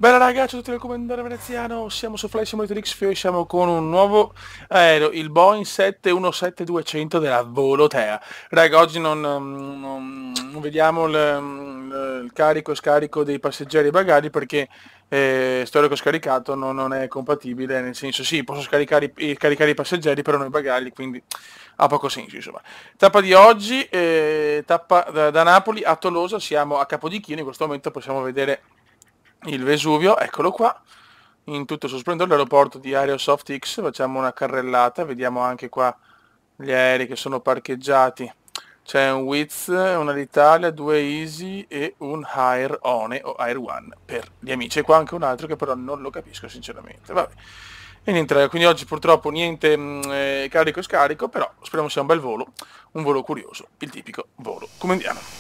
Bella raga, ciao a tutti dal comandante veneziano, siamo su Flight Simulator X e siamo con un nuovo aereo, il Boeing 717-200 della Volotea. Raga, oggi non vediamo il carico e scarico dei passeggeri e bagagli perché storico scaricato non è compatibile, nel senso sì, posso caricare i passeggeri, però non i bagagli, quindi ha poco senso, insomma. Tappa di oggi, tappa da Napoli a Tolosa, siamo a Capodichino, in questo momento possiamo vedere il Vesuvio, eccolo qua, in tutto il suo splendore, l'aeroporto di Aerosoft X. Facciamo una carrellata, vediamo anche qua gli aerei che sono parcheggiati. C'è un Wizz, una Alitalia, due Easy e un Air One o Air One per gli amici. E qua anche un altro che però non lo capisco sinceramente. Vabbè. E niente, quindi oggi purtroppo niente carico e scarico, però speriamo sia un bel volo, un volo curioso, il tipico volo comandiano.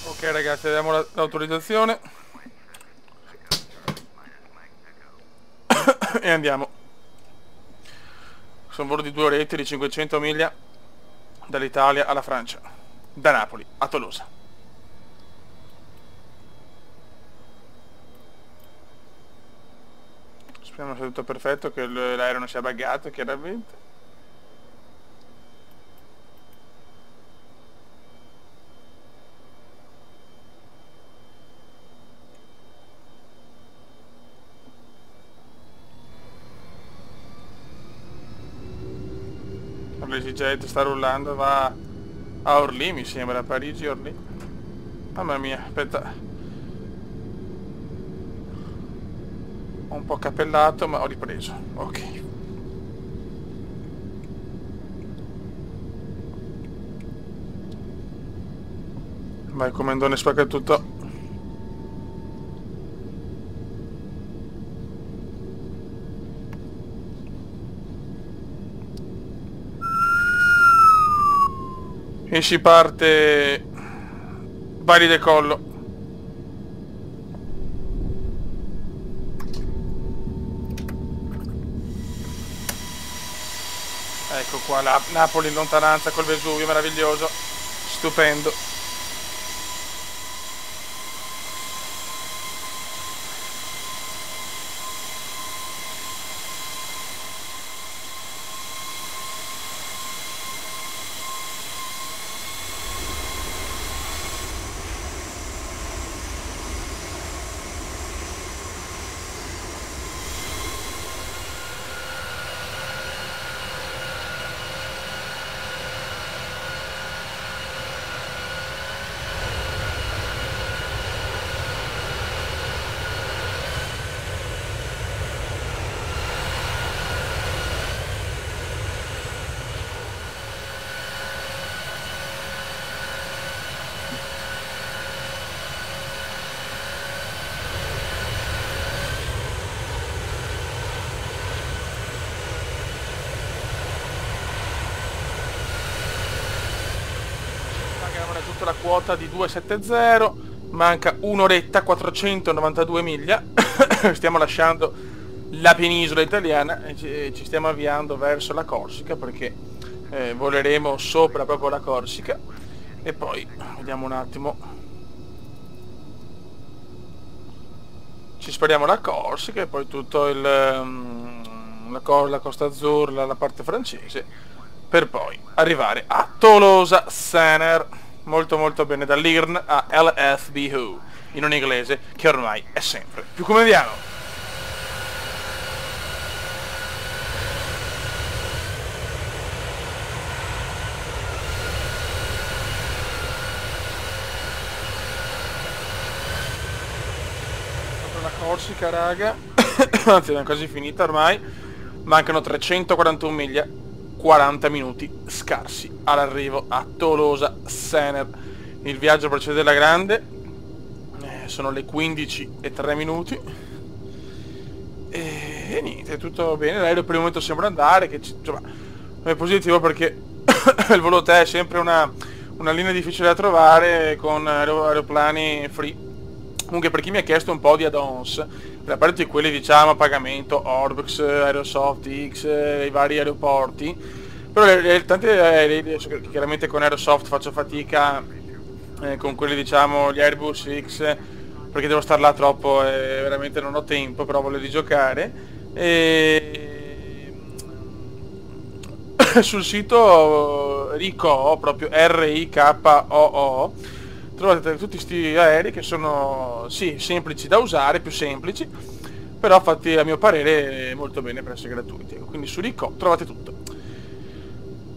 Ok ragazzi, diamo l'autorizzazione e andiamo. Sono volo di 2 orette di 500 miglia dall'Italia alla Francia, da Napoli a Tolosa. Speriamo sia tutto perfetto, che l'aereo non sia buggato chiaramente. L'EasyJet sta rullando, va a Orly mi sembra, a Parigi, Orly. Mamma mia, aspetta. Ho un po' cappellato ma ho ripreso, ok. Vai comandone, spacca tutto. E si parte. Vai di decollo. Ecco qua la Napoli in lontananza col Vesuvio, meraviglioso, stupendo. Tutta la quota di 270, manca un'oretta, 492 miglia. Stiamo lasciando la penisola italiana e ci stiamo avviando verso la Corsica perché voleremo sopra proprio la Corsica. E poi vediamo un attimo, ci speriamo la Corsica e poi tutto la Costa Azzurra, la parte francese, per poi arrivare a Tolosa Sener. Molto molto bene, dall'Irn a LFBU in un inglese che ormai è sempre più comediano. La Corsica raga, anzi è quasi finita ormai, mancano 341 miglia, 40 minuti scarsi all'arrivo a Tolosa Sener. Il viaggio procede alla grande, sono le 15:03 e niente, tutto bene. L'aereo per il momento sembra andare, che insomma è positivo perché il Volotea è sempre una linea difficile da trovare con aeroplani free. Comunque per chi mi ha chiesto un po' di add-ons, a parte quelli diciamo a pagamento, Orbx, Aerosoft X, i vari aeroporti, però tanti aerei, chiaramente con Aerosoft faccio fatica con quelli diciamo gli Airbus X, perché devo star là troppo e veramente non ho tempo, però voglio di giocare. E sul sito RICOO, proprio RIKOO, trovate tutti questi aerei che sono sì semplici da usare, più semplici, però fatti a mio parere molto bene per essere gratuiti. Quindi su RICOO trovate tutto.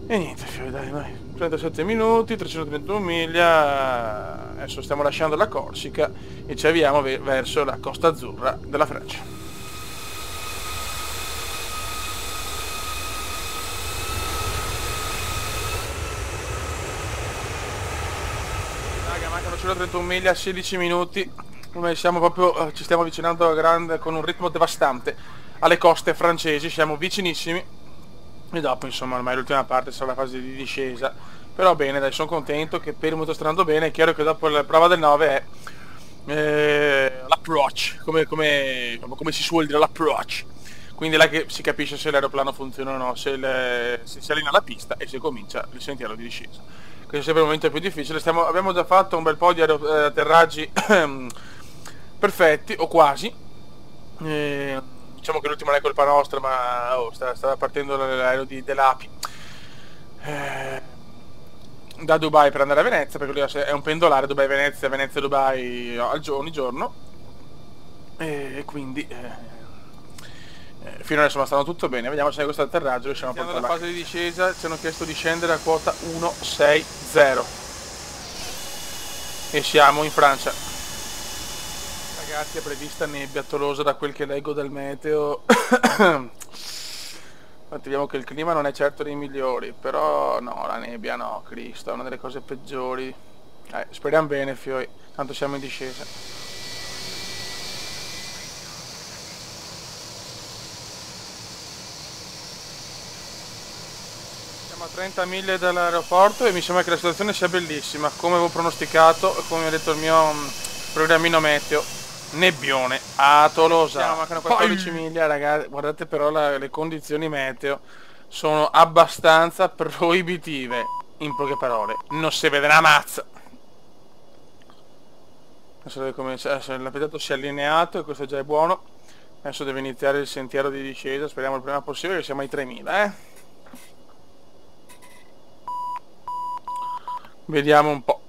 E niente, dai, 37 minuti, 331 miglia, adesso stiamo lasciando la Corsica e ci avviamo verso la Costa Azzurra della Francia. Raga, mancano solo 31 miglia, 16 minuti, come siamo proprio, ci stiamo avvicinando a grande, con un ritmo devastante alle coste francesi, siamo vicinissimi. E dopo insomma ormai l'ultima parte sarà la fase di discesa, però bene dai, sono contento che per il momento sta andando bene. È chiaro che dopo la prova del 9 è l'approach, come si suol dire, l'approach, quindi là che si capisce se l'aeroplano funziona o no, se si allinea la pista e se comincia il sentiero di discesa. Questo è sempre il momento più difficile. Abbiamo già fatto un bel po' di atterraggi perfetti o quasi. Diciamo che l'ultimo non è colpa nostra, ma stava partendo l'aereo di Delapi da Dubai per andare a Venezia, perché lui è un pendolare Dubai-Venezia, Venezia-Dubai ogni giorno, e quindi finora insomma stanno tutto bene. Vediamo se questo atterraggio riusciamo a portare la fase di discesa. Ci hanno chiesto di scendere a quota 160 e siamo in Francia. Ragazzi, è prevista nebbia tolosa da quel che leggo del meteo. Infatti vediamo che il clima non è certo dei migliori, però no, la nebbia no, Cristo, è una delle cose peggiori. Speriamo bene, fioi, tanto siamo in discesa. Siamo a 30 miglia dall'aeroporto e mi sembra che la situazione sia bellissima, come avevo pronosticato e come mi ha detto il mio programmino meteo. Nebbione a Tolosa. Mancano 14 miglia, ragazzi. Guardate però le condizioni meteo sono abbastanza proibitive. In poche parole, non si vede una mazza. Adesso deve cominciare. L'appettato si è allineato e questo già è buono. Adesso deve iniziare il sentiero di discesa. Speriamo il prima possibile, che siamo ai 3000, Vediamo un po'.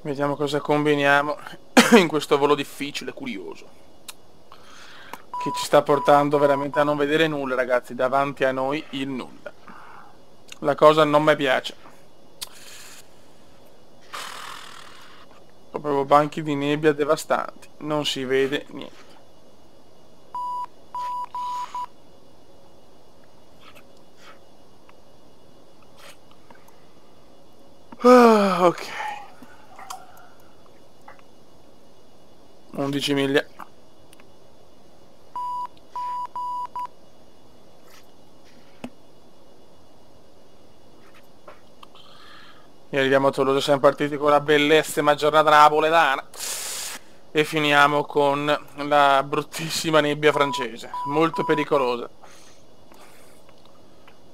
Vediamo cosa combiniamo in questo volo difficile, curioso, che ci sta portando veramente a non vedere nulla, ragazzi, davanti a noi il nulla. La cosa non mi piace. Proprio banchi di nebbia devastanti, non si vede niente. Ok. 11 miglia. E arriviamo a Tolosa, siamo partiti con la bellissima giornata napoletana e finiamo con la bruttissima nebbia francese, molto pericolosa.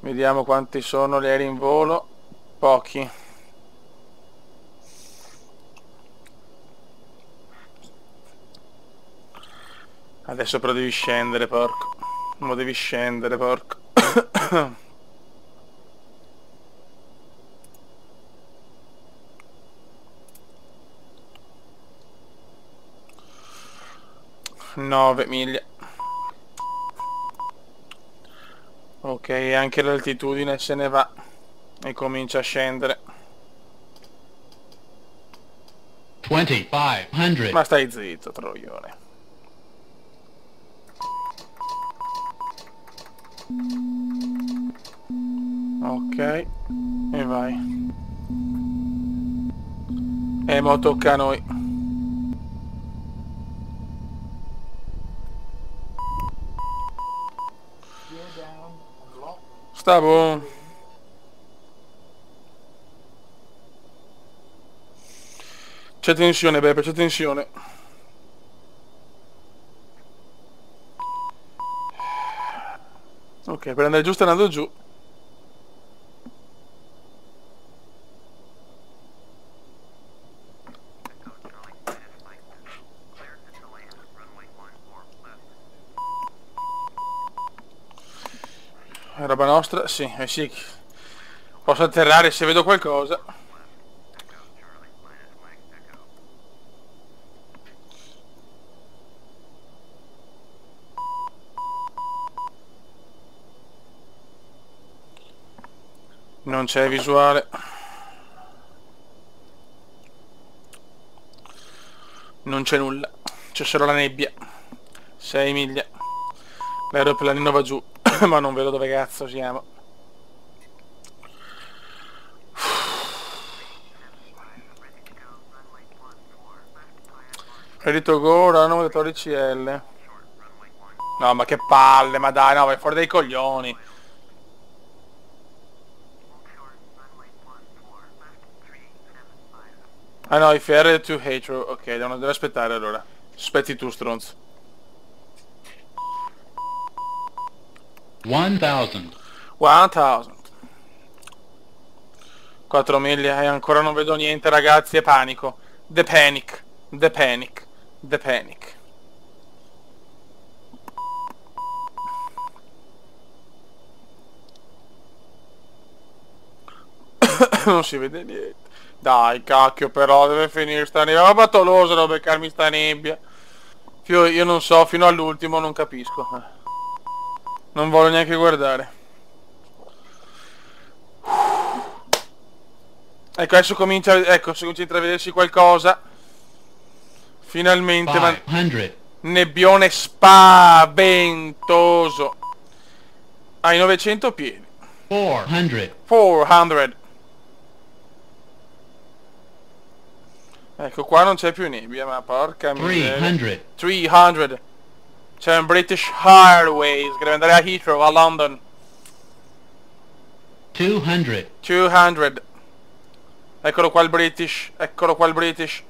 Vediamo quanti sono gli aerei in volo. Pochi. Adesso però devi scendere, porco. Non lo devi scendere, porco. Nove miglia. Ok, anche l'altitudine se ne va e comincia a scendere. 2500. Ma stai zitto, troione. Ok, e vai. E mo tocca a noi. Sta buono. C'è tensione, Beppe, c'è tensione. Ok, Ok, per andare giù sta andando giù. È roba nostra? Sì, sì. Posso atterrare se vedo qualcosa. Non c'è visuale. Non c'è nulla. C'è solo la nebbia. 6 miglia. L'aeroplanino va giù. Ma non vedo dove cazzo siamo. Ready to go, runway 14L. No, ma che palle, ma dai, no, vai fuori dai coglioni. Ah no, if you're to Hatro. Ok, devo aspettare allora. Aspetti tu, stronzo. 1000. 1000. 4 miglia e ancora non vedo niente, ragazzi, è panico. The panic. The panic. The panic. Non si vede niente. Dai, cacchio, però deve finire sta nebbia. Ma Tolosa devo beccarmi sta nebbia. Io non so, fino all'ultimo non capisco. Non voglio neanche guardare. Ecco, adesso comincia a intravedersi qualcosa. Finalmente, ma 500. nebbione spaventoso. Ai 900 piedi. 400. 400. Ecco, qua non c'è più nebbia, ma porca miseria. 300. 300. C'è un British Airways che deve andare a Heathrow, a London. 200. 200. Eccolo qua il British. Eccolo qua il British.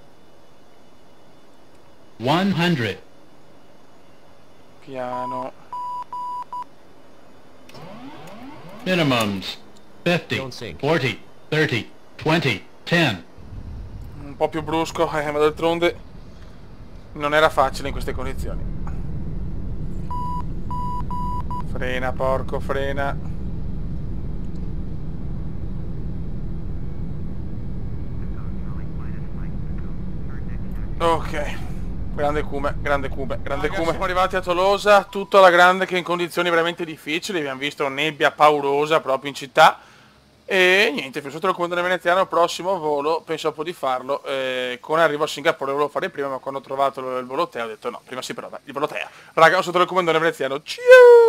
100. Piano. Minimums 50, Don't sink. 40, 30, 20, 10. Un po' più brusco, ma d'altronde non era facile in queste condizioni. Frena, porco, frena. Ok. Grande cume, grande cume, grande cume. Siamo arrivati a Tolosa, tutto alla grande, che in condizioni veramente difficili. Abbiamo visto nebbia paurosa proprio in città. E niente, sotto il comandante veneziano, prossimo volo, pensavo di farlo con arrivo a Singapore, volevo fare prima, ma quando ho trovato il volo TEA ho detto no, prima si prova il volo TEA. Raga, sotto il comandante veneziano, ciao!